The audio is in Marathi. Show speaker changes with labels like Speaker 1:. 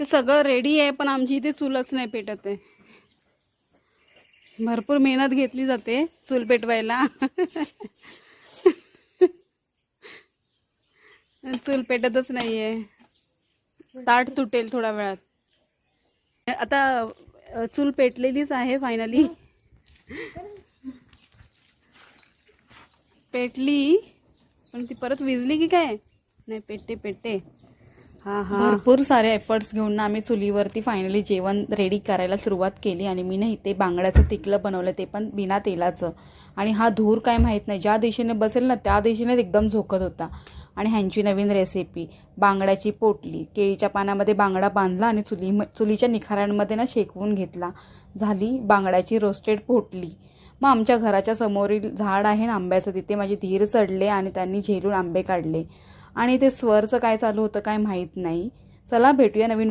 Speaker 1: इथे सगळं रेडी आहे पण आमची इथे चूलच नाही पेटत आहे. भरपूर मेहनत घेतली जाते चूल पेटवायला. चूल पेटतच नाहीये. ताट तुटेल थोड्या वेळात. आता चूल पेटलेलीच आहे फायनली. पेटली पण ती परत विजली की काय? नाही, पेटते. हा. भरपूर सारे एफर्ट्स घेऊन ना आम्ही चुलीवरती फायनली जेवण रेडी करायला सुरुवात केली. आणि मी नाही ते बांगड्याचं तिकलं बनवलं, ते पण बिना तेलाचं. आणि हा धूर काय माहीत नाही, ज्या दिशेने बसेल ना त्या दिशेने एकदम झोकत होता. आणि ह्यांची नवीन रेसिपी बांगड्याची पोटली. केळीच्या पानामध्ये बांगडा बांधला आणि चुलीच्या निखाऱ्यांमध्ये ना शेकवून घेतला. झाली बांगड्याची रोस्टेड पोटली. मग आमच्या घराच्या समोरील झाड आहे ना आंब्याचं, तिथे माझे धीर चढले आणि त्यांनी झेलून आंबे काढले. आणि ते स्वरचं काय चालू होतं काय माहीत नाही. चला भेटूया नवीन